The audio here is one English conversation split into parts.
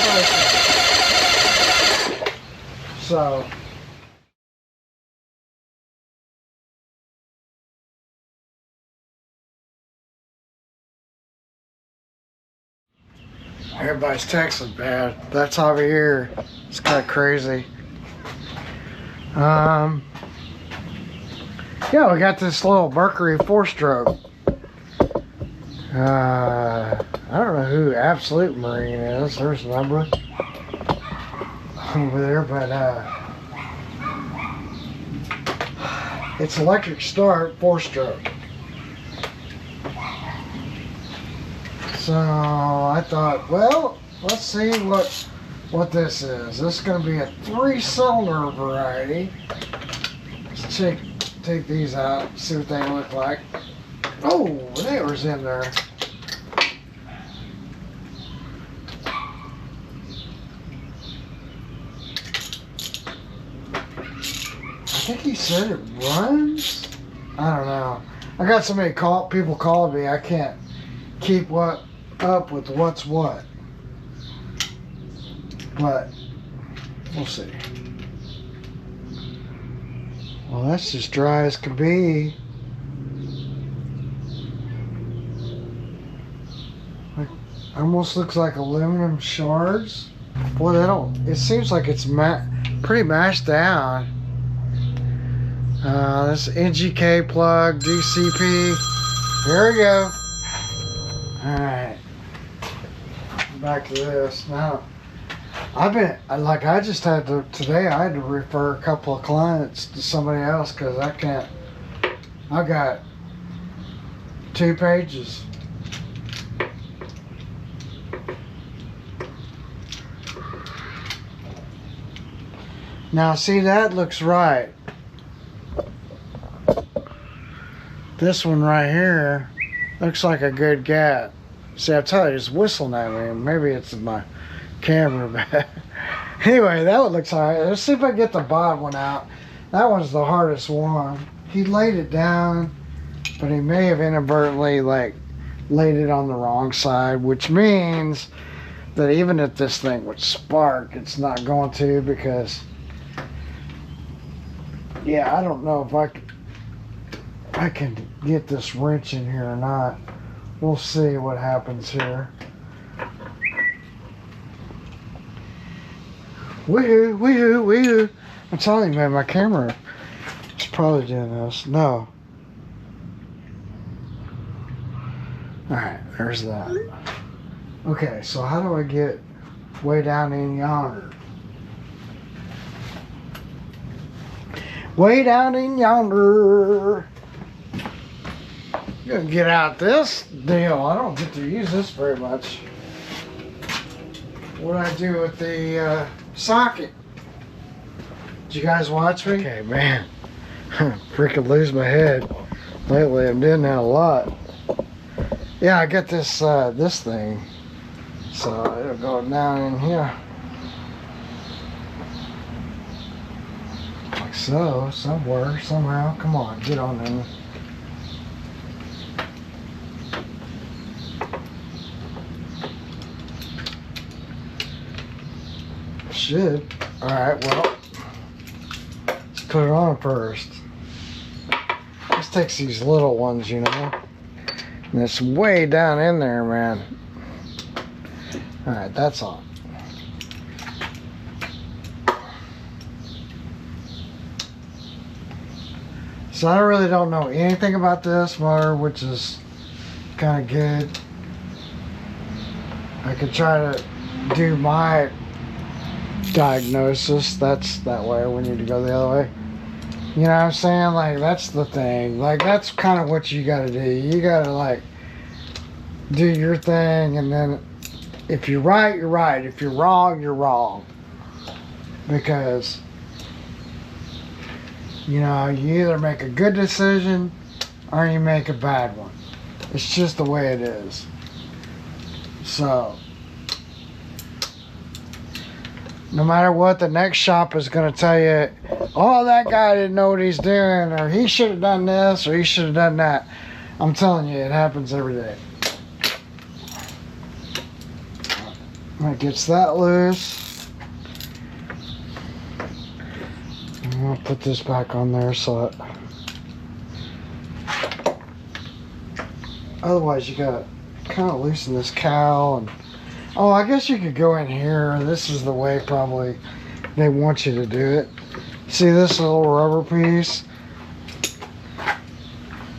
compressing. So everybody's texting bad. That time of year, it's kind of crazy. Yeah, we got this little Mercury 4-stroke. I don't know who Absolute Marine is. There's a number over there, but it's electric start, 4-stroke. So I thought, well, let's see what this is. This is going to be a 3-cylinder variety. Let's take these out, see what they look like. Oh, they was in there. I think he said it runs. I don't know. I got so many people calling me, I can't keep up with what's what. But we'll see. Well, that's just dry as can be. Like, almost looks like aluminum shards. Boy, they don't. It seems like it's pretty mashed down. This NGK plug, DCP. Here we go. All right. Back to this now. I just had to, today I had to refer a couple of clients to somebody else because I got 2 pages. Now see, that looks right. This one right here looks like a good gap. See, I tell you, it's whistling at me. Maybe it's my camera back. Anyway, that one looks alright. Let's see if I can get the bottom one out. That one's the hardest one. He laid it down, but he may have inadvertently laid it on the wrong side, which means that even if this thing would spark, it's not going to, because yeah, I don't know if I can get this wrench in here or not. We'll see what happens here. Woohoo, woohoo, woohoo. I'm telling you, man, my camera is probably doing this. No. Alright, there's that. Okay, so how do I get way down in yonder? Way down in yonder. Gonna get out this deal. I don't get to use this very much. What do I do with the socket? Did you guys watch me? Okay, man. Freaking lose my head. Lately, I'm doing that a lot. Yeah, I got this this thing. So it'll go down in here. Like so, somewhere, somehow. Come on, get on in. Should. Alright, well, let's put it on first. This takes these little ones, you know. And it's way down in there, man. Alright, that's on. So I really don't know anything about this motor, which is kind of good. I could try to do my diagnosis. That's that way. We need to go the other way. You know what I'm saying? Like, that's the thing. Like, that's kind of what you gotta do. You gotta, like, do your thing, and then if you're right, you're right. If you're wrong, you're wrong. Because, you know, you either make a good decision or you make a bad one. It's just the way it is. So no matter what, the next shop is going to tell you, oh, that guy didn't know what he's doing, or he should have done this, or he should have done that. I'm telling you, it happens every day. That gets that loose. And I'll put this back on there so that otherwise you gotta kind of loosen this cowl. And oh, I guess you could go in here. This is the way probably they want you to do it. See this little rubber piece?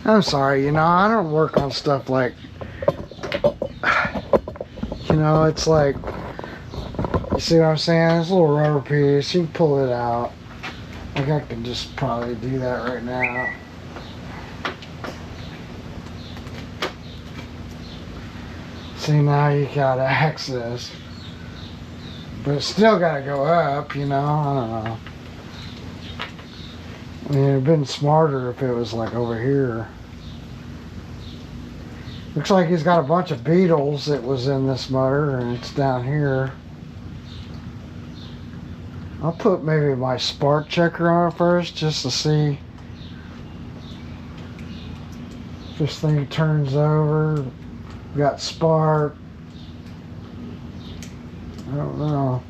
I'm sorry, you know, I don't work on stuff like, you know, it's like, you see what I'm saying? This little rubber piece, you can pull it out. Like I can just probably do that right now. See, now you got access. But it's still got to go up, you know, I don't know. I mean, it'd been smarter if it was like over here. Looks like he's got a bunch of beetles that was in this motor, and it's down here. I'll put maybe my spark checker on it first just to see if this thing turns over. We got spark. I don't know.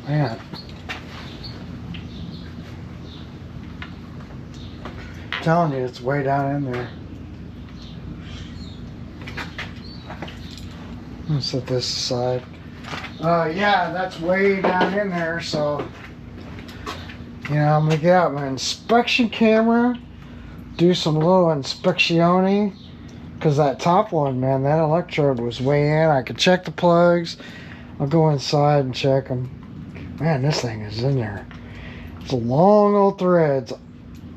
Man. I'm telling you, it's way down in there. Let's set this aside. Yeah, that's way down in there, so you know, I'm gonna get out my inspection camera, do some little inspectioning, because that top one, man, that electrode was way in. I could check the plugs. I'll go inside and check them. Man, this thing is in there. It's long old threads,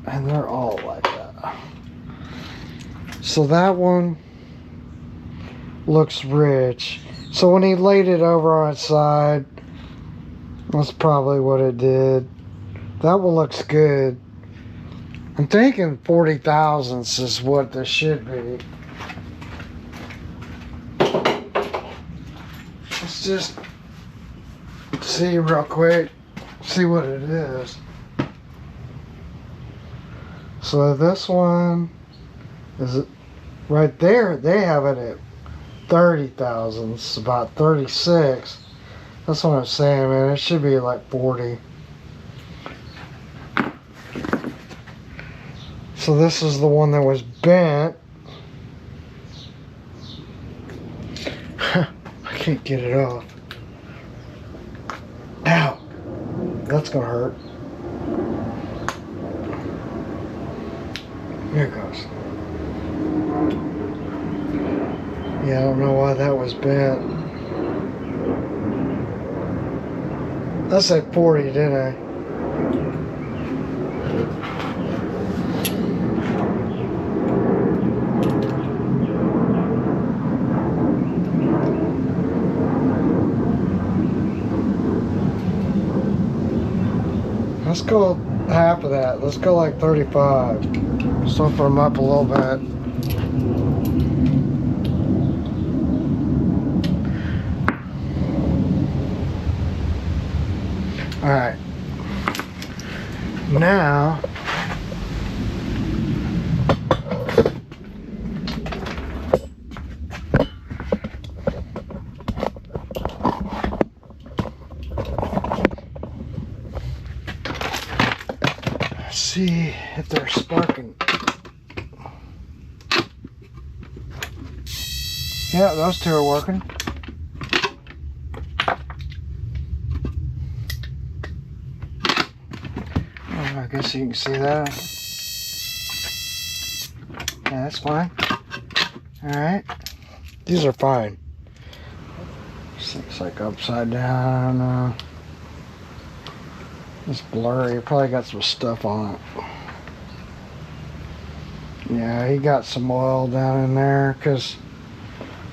and they're all like that. So that one looks rich. So when he laid it over on its side, that's probably what it did. That one looks good. I'm thinking 40 thousandths is what this should be. Let's just see real quick, see what it is. So this one is right there. They have it at 30 thousandths, about 36. That's what I'm saying, man. It should be like 40. So this is the one that was bent. I can't get it off. Ow! That's gonna hurt. Here it goes. Yeah, I don't know why that was bent. I said 40, didn't I? Let's go half of that. Let's go like 35. Soften them up a little bit. All right. Now, let's see if they're sparking. Yeah, those two are working. I guess you can see that. Yeah, that's fine. Alright. These are fine. This looks like upside down. I don't know. It's blurry. Probably got some stuff on it. Yeah, he got some oil down in there because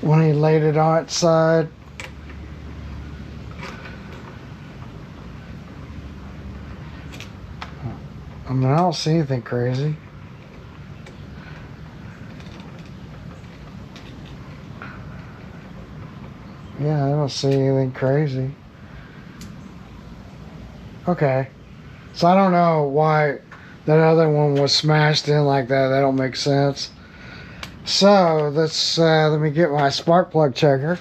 when he laid it on its side, I mean, I don't see anything crazy. Yeah, I don't see anything crazy. Okay. So I don't know why that other one was smashed in like that. That don't make sense. So let's let me get my spark plug checker.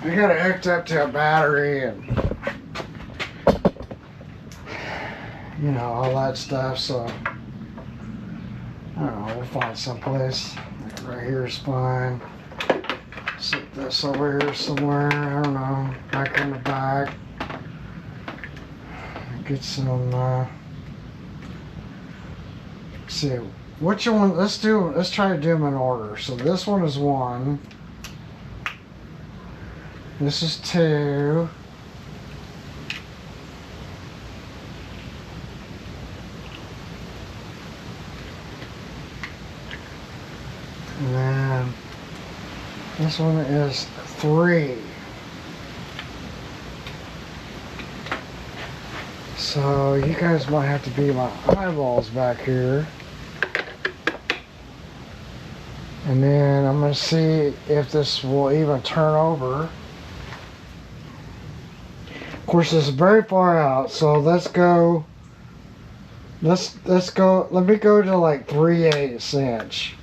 I got it hooked up to a battery and, you know, all that stuff, so I don't know, we'll find someplace. Like right here is fine. Set this over here somewhere, I don't know, back in the back. Get some, let's see, which one, let's try to do them in order. So this one is 1. This is 2. And then this one is 3. So you guys might have to be my eyeballs back here. And then I'm going to see if this will even turn over. Of course, this is very far out, so let's go, let me go to like 3/8 inch.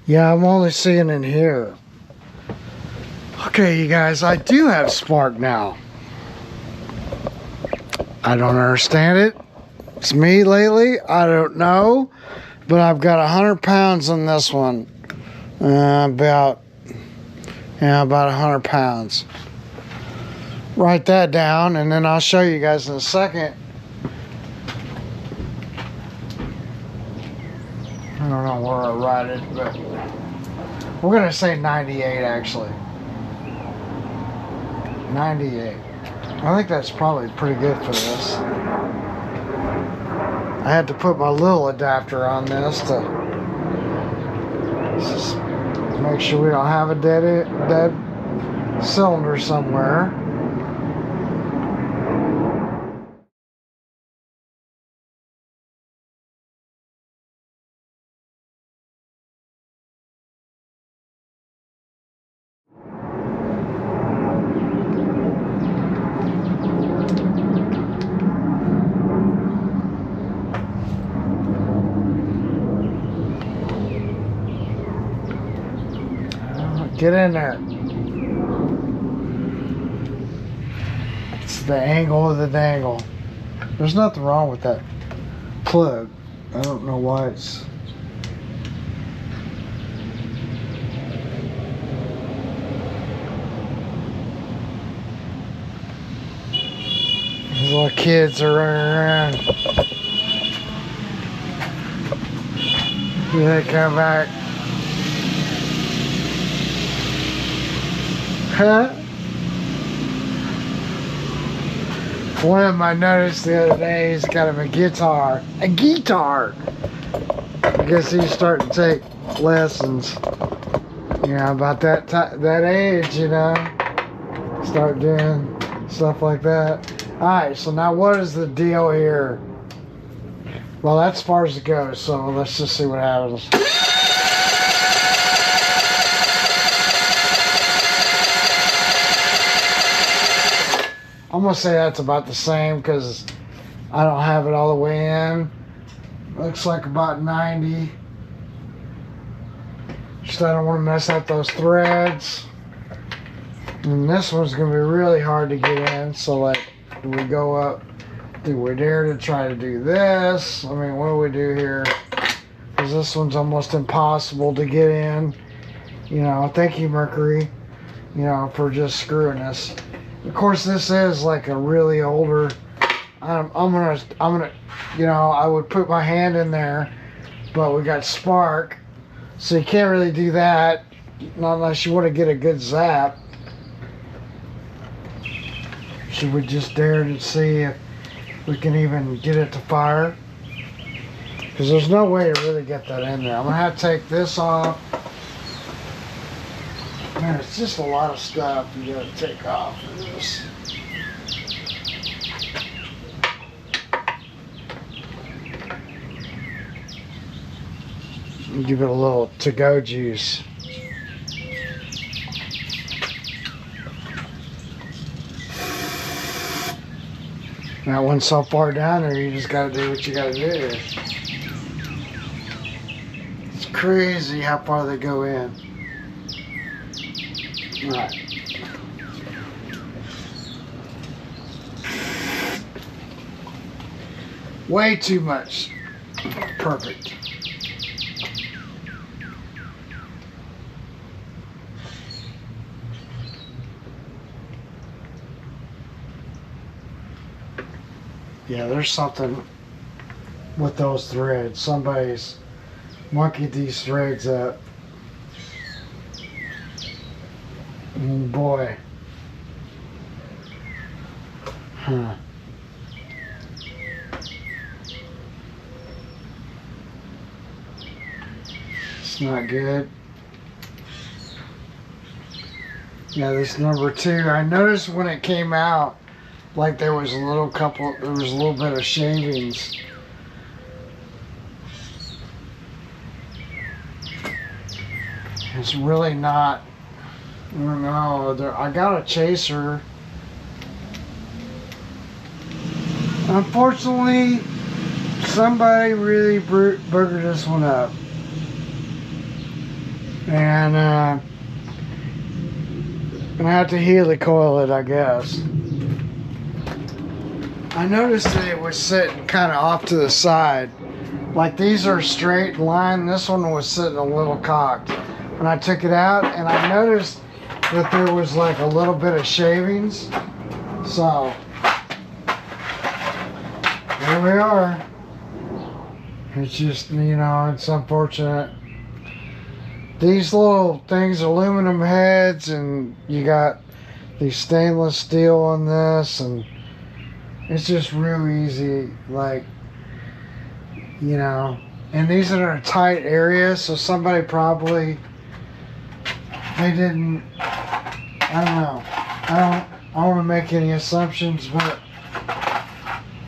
Yeah, I'm only seeing in here. Okay, you guys, I do have spark now. I don't understand it. It's me lately. I don't know. But I've got 100 pounds on this one. About 100 pounds. Write that down, and then I'll show you guys in a second. I don't know where I write it, but we're going to say 98 actually. 98. I think that's probably pretty good for this. I had to put my little adapter on this to just make sure we don't have a dead cylinder somewhere. Get in there. It's the angle of the dangle. There's nothing wrong with that plug. I don't know why it's... These little kids are running around. Here they come back. Huh? One of them I noticed the other day, he's got him a guitar. A guitar! I guess he's starting to take lessons. You know, about that age, you know. Start doing stuff like that. Alright, so now what is the deal here? Well, that's as far as it goes, so let's just see what happens. I'm going to say that's about the same because I don't have it all the way in. Looks like about 90. Just I don't want to mess up those threads. And this one's going to be really hard to get in. So like, do we go up? Do we dare to try to do this? I mean, what do we do here? Because this one's almost impossible to get in. You know, thank you, Mercury. You know, for just screwing us. Of course, this is like a really older. I'm gonna, you know, I would put my hand in there, but we got spark, so you can't really do that, not unless you want to get a good zap. Should we just dare to see if we can even get it to fire? Because there's no way to really get that in there. I'm gonna have to take this off. Man, it's just a lot of stuff you gotta take off of this. Give it a little to-go juice. That one's so far down there, you just gotta do what you gotta do. It's crazy how far they go in. Right. Way too much. Perfect. Yeah, there's something with those threads. Somebody's monkeyed these threads up. Boy. Huh. It's not good. Yeah, this number 2, I noticed when it came out, like there was a little bit of shavings. It's really not, I don't know, I got a chaser. Unfortunately, somebody really boogered this one up. And I'm gonna have to helicoil it, I guess. I noticed that it was sitting kind of off to the side. Like these are straight line, this one was sitting a little cocked. When I took it out, and I noticed that there was like a little bit of shavings. So, there we are. It's just, you know, it's unfortunate. These little things, aluminum heads, and you got these stainless steel on this, and it's just real easy, like, you know, and these are in a tight area, so somebody probably, they didn't, I don't know, I don't want to make any assumptions, but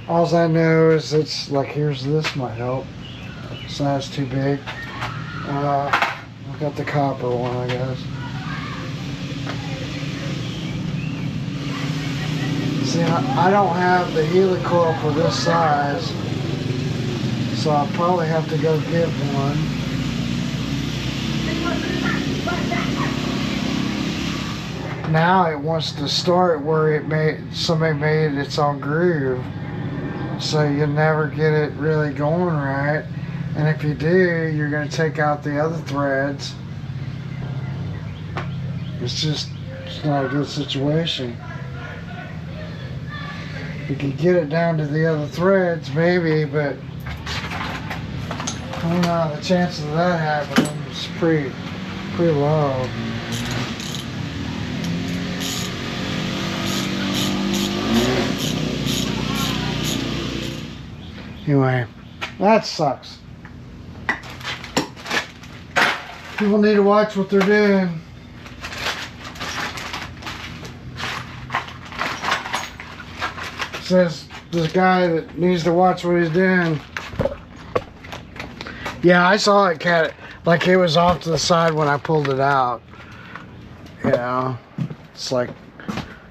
all I know is it's like, here's this might help, size too big. I got the copper one, I guess. See, I don't have the helicoil for this size, so I'll probably have to go get one. Now it wants to start where somebody made its own groove, so you never get it really going right. And if you do, you're going to take out the other threads. It's not a good situation. We could get it down to the other threads, maybe, but I don't know, the chances of that happening is pretty low. Anyway, that sucks. People need to watch what they're doing. Says this guy that needs to watch what he's doing. Yeah, I saw it like it was off to the side when I pulled it out. You know, it's like,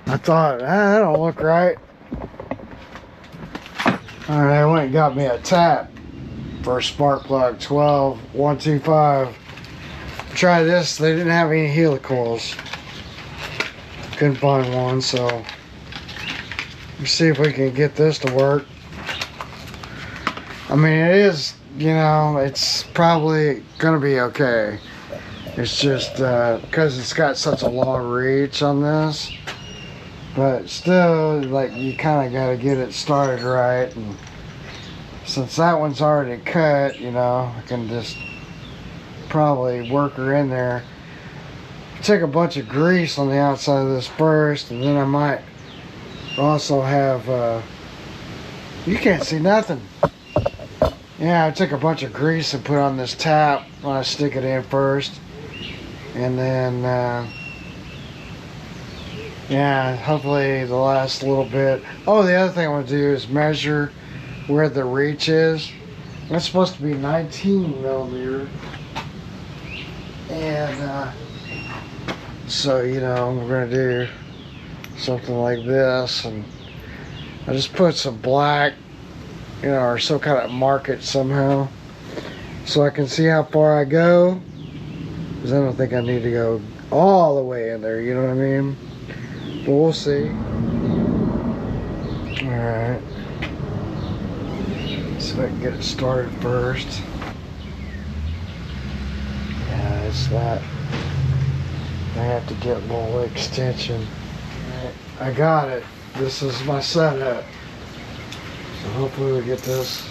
I thought, that don't look right. Alright, I went and got me a tap for a spark plug 12125. Try this, they didn't have any helicoils. Couldn't find one, so let's see if we can get this to work. I mean, it is, you know, it's probably gonna be okay. It's just because it's got such a long reach on this, but still, like, you kind of got to get it started right. And since that one's already cut, you know, I can just probably work her in there. Take a bunch of grease on the outside of this first, and then I might also have you can't see nothing. Yeah, I took a bunch of grease and put on this tap when I stick it in first, and then yeah, hopefully the last little bit. Oh, the other thing I want to do is measure where the reach is. That's supposed to be 19 millimeter. And so, you know, we're going to do something like this. And I just put some black, you know, or some kind of mark it somehow, so I can see how far I go. Because I don't think I need to go all the way in there, you know what I mean? But we'll see. Alright. See if I can get it started first. Yeah, it's that. I have to get a little extension. Alright, I got it. This is my setup. So hopefully we get this.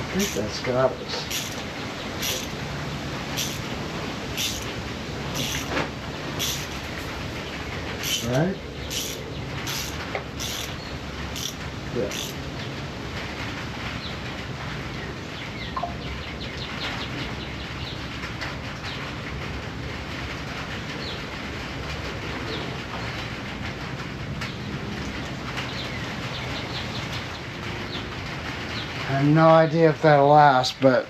I think that's got us. Right? Yeah. I have no idea if that'll last, but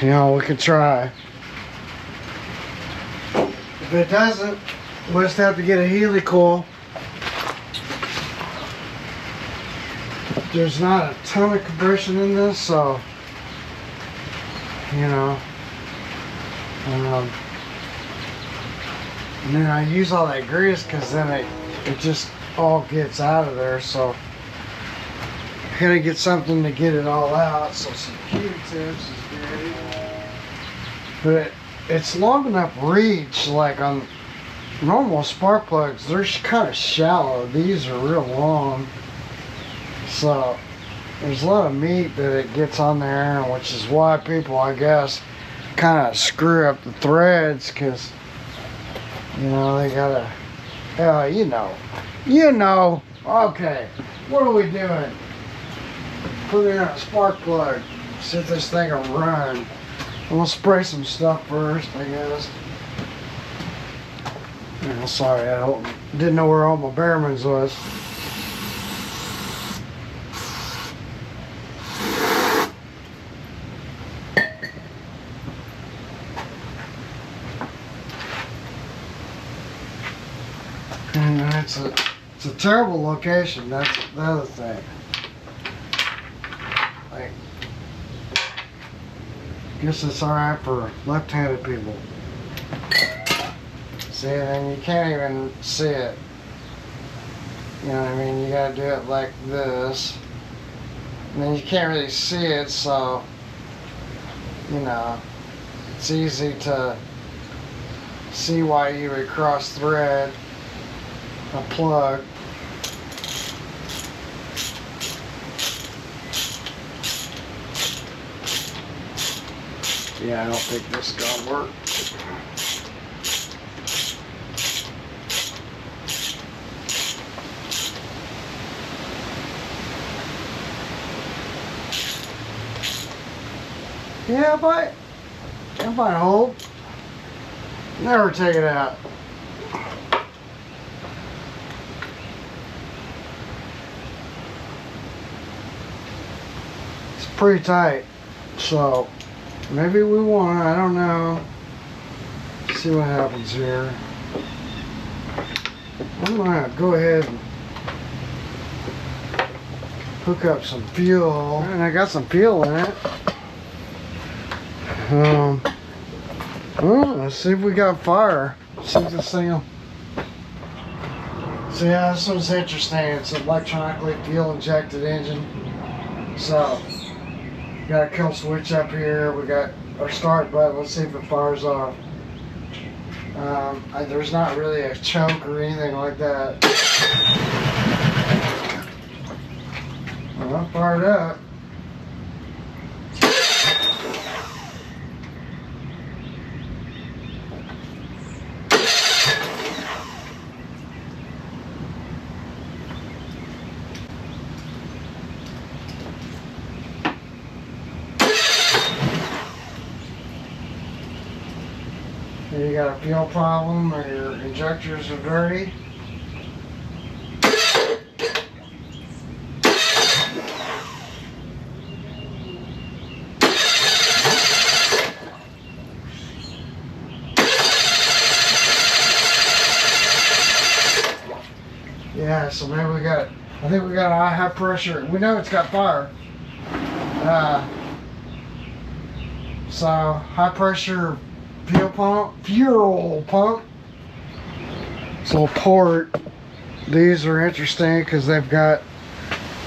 you know, we can try. If it doesn't, we'll just have to get a helicoil. There's not a ton of compression in this, so you know. And then I use all that grease because then it just all gets out of there. So I gotta get something to get it all out. So some Q-tips is good, but it's long enough reach. Like on normal spark plugs, they're kind of shallow. These are real long. So there's a lot of meat that it gets on there, which is why people, I guess, kind of screw up the threads, because you know they gotta, you know. Okay, what are we doing? Put in a spark plug. See if this thing will run. And we'll spray some stuff first, I guess. Oh, sorry, I didn't know where all my Behrmans was. And it's a terrible location. That's the other thing. Like, I guess it's alright for left-handed people. See, and you can't even see it. You know what I mean? You gotta do it like this. And then you can't really see it, so, you know, it's easy to see why you would cross-thread a plug. Yeah, I don't think this is gonna work. Yeah, but it might hold. Never take it out. It's pretty tight, so maybe we won't. I don't know. Let's see what happens here. I'm gonna go ahead and hook up some fuel, and I got some fuel in it. Well, let's see if we got fire. See if this thing will. So yeah, this one's interesting. It's an electronically fuel injected engine. So, got a kill switch up here. We got our start button. Let's see if it fires off. There's not really a choke or anything like that. Well, fired up. You got a fuel problem or your injectors are dirty. Yeah, so maybe I think we got a high pressure. We know it's got fire. So high pressure fuel pump. This little port. These are interesting because they've got,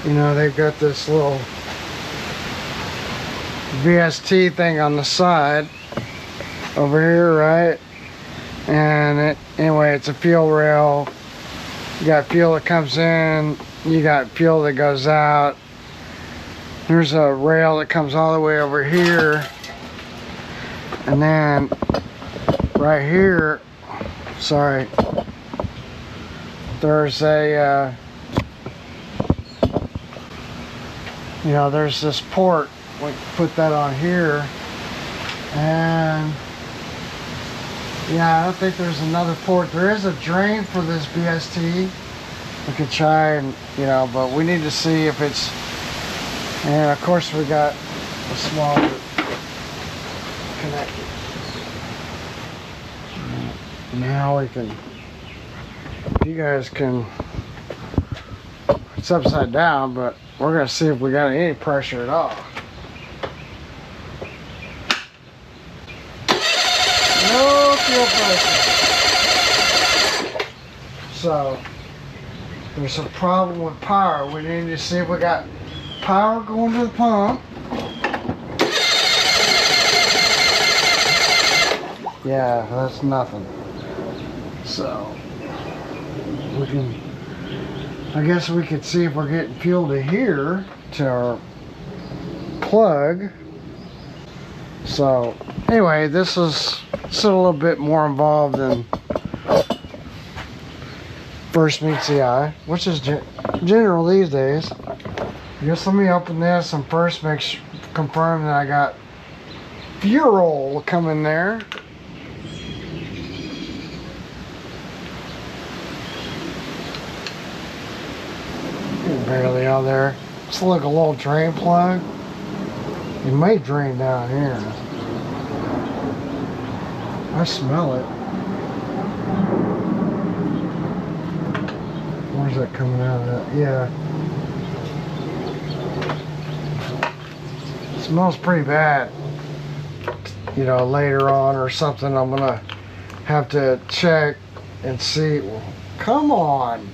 they've got this little VST thing on the side over here, right? And anyway, it's a fuel rail. You got fuel that comes in, you got fuel that goes out. There's a rail that comes all the way over here. And then right here, sorry, there's a, there's this port. We put that on here. And yeah, I don't think there's another port. There is a drain for this BST. We could try and, but we need to see if it's, and of course we got a small connector. Now we can, you guys can, it's upside down, but we're going to see if we got any pressure at all. No fuel pressure. So there's a problem with power. We need to see if we got power going to the pump. Yeah, that's nothing. So we can, I guess we could see if we're getting fuel to here to our plug. So anyway, this is a little bit more involved than first meets the eye, which is general these days. I guess let me open this and first confirm that I got fuel coming there. Barely out there. It's like a little drain plug. It may drain down here. I smell it. Where's that coming out of that? Yeah. It smells pretty bad. Later on or something I'm gonna have to check and see. Well, come on.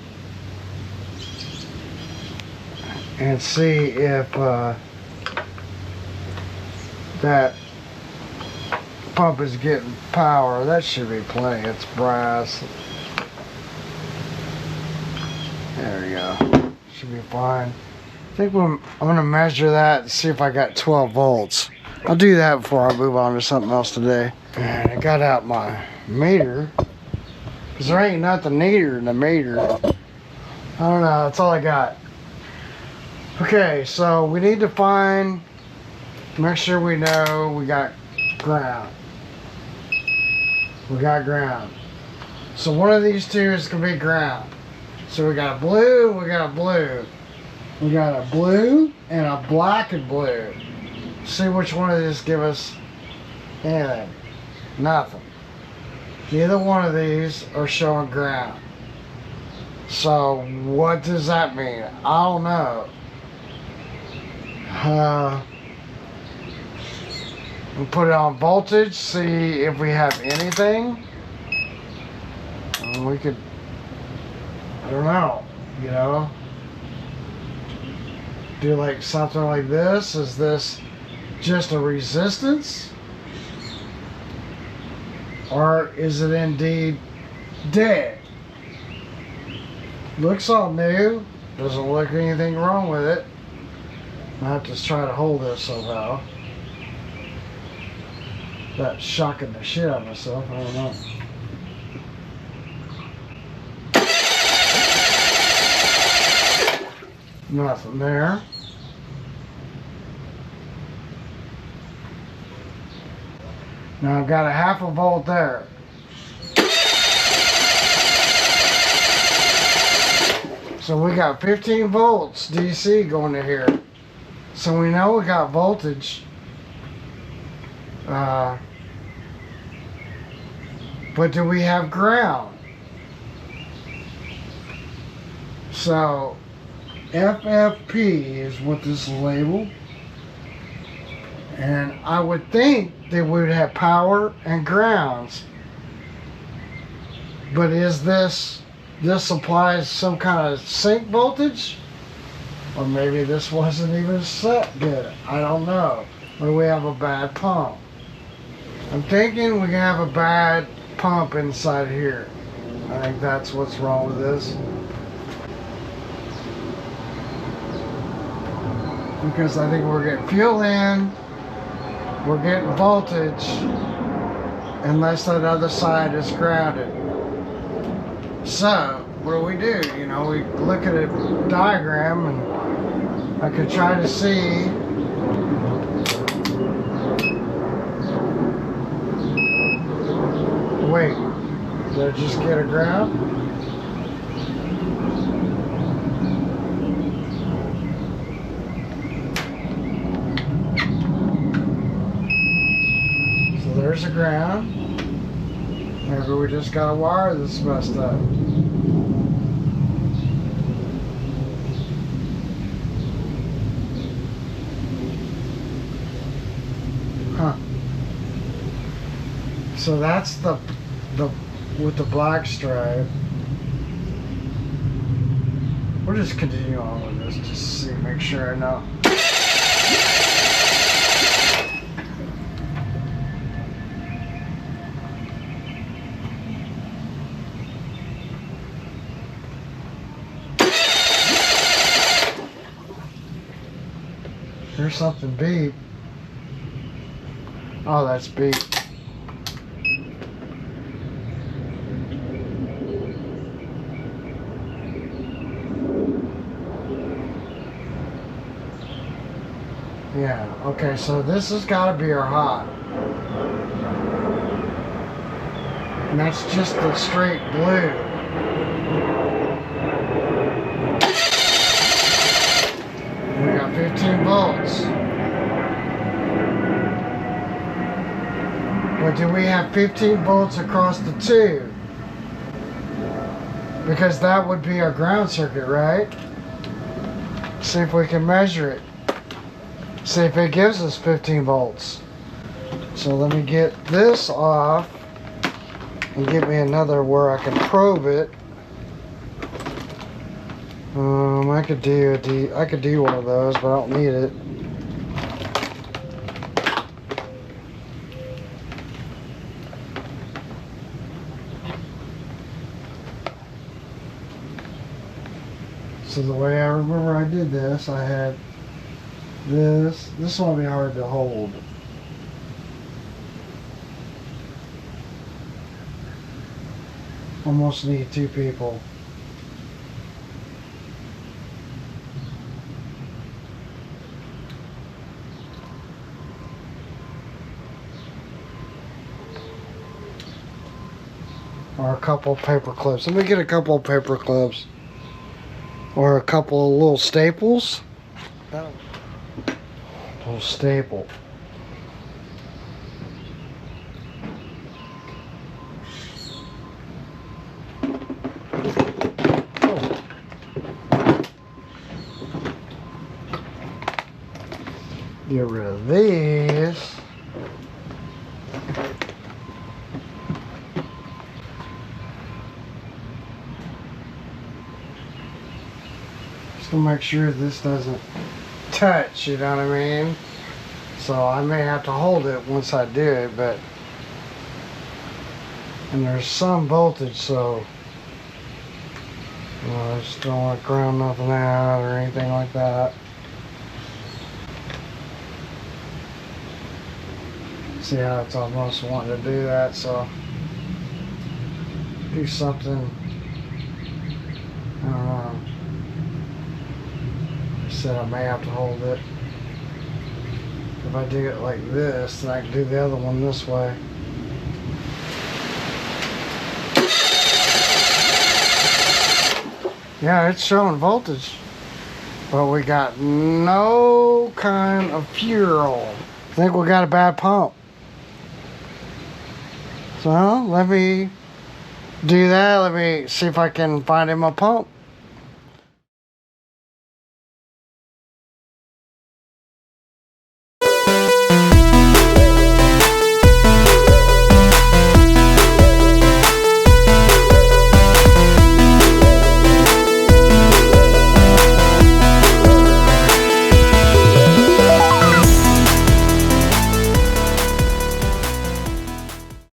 And see if that pump is getting power. That should be plenty. It's brass. There we go. Should be fine. I think I'm going to measure that and see if I got 12 volts. I'll do that before I move on to something else today. And I got out my meter, because there ain't nothing neater than a meter. I don't know. That's all I got. Okay, so we need to make sure we know we got ground. We got ground. So one of these two is going to be ground. So we got a blue, we got a blue. We got a blue and a black and blue. See which one of these give us anything. Nothing. Neither one of these are showing ground. So what does that mean? I don't know. We'll put it on voltage, see if we have anything. We could, I don't know, do like something like this. Is this just a resistance? Or is it indeed dead? Looks all new. Doesn't look anything wrong with it. I have to try to hold this somehow. That's shocking the shit out of myself. I don't know. Nothing there. Now I've got a 0.5 volt there. So we got 15 volts DC going to here. So we know we got voltage. But do we have ground? So FFP is what this is labeled. And I would think they would have power and grounds. But is this supplies some kind of sink voltage? Or maybe this wasn't even set good. I don't know. Or we have a bad pump. I'm thinking we have a bad pump inside here. I think that's what's wrong with this. Because I think we're getting fuel in, we're getting voltage, unless that other side is grounded. So, what do? You know, we look at a diagram and I could try to see wait, did I just get a ground? So there's a ground. Maybe we just got a wire that's messed up. Huh. So that's the with the black stripe. We'll just continue on with this just to see, make sure I know. There's something beep. Oh, that's beep. Yeah, okay, so this has got to be our hot. And that's just the straight blue. We got 15 volts. But do we have 15 volts across the tube? Because that would be our ground circuit, right? See if we can measure it. See if it gives us 15 volts. So let me get this off and give me another where I can probe it. I could do one of those, but I don't need it. So the way I remember I did this, I had this. This will be hard to hold. Almost need two people. Or a couple of paper clips. Let me get a couple of paper clips. Or a couple of little staples. Little staple. Get rid of these. Just to make sure this doesn't touch, you know what I mean? So I may have to hold it once I do it, but and there's some voltage, so I just don't want to ground nothing out or anything like that. See how it's almost wanting to do that, so do something. I don't know. I said I may have to hold it. If I do it like this, then I can do the other one this way. Yeah, it's showing voltage, but we got no kind of fuel. I think we got a bad pump. So let me do that. Let me see if I can find him a pump.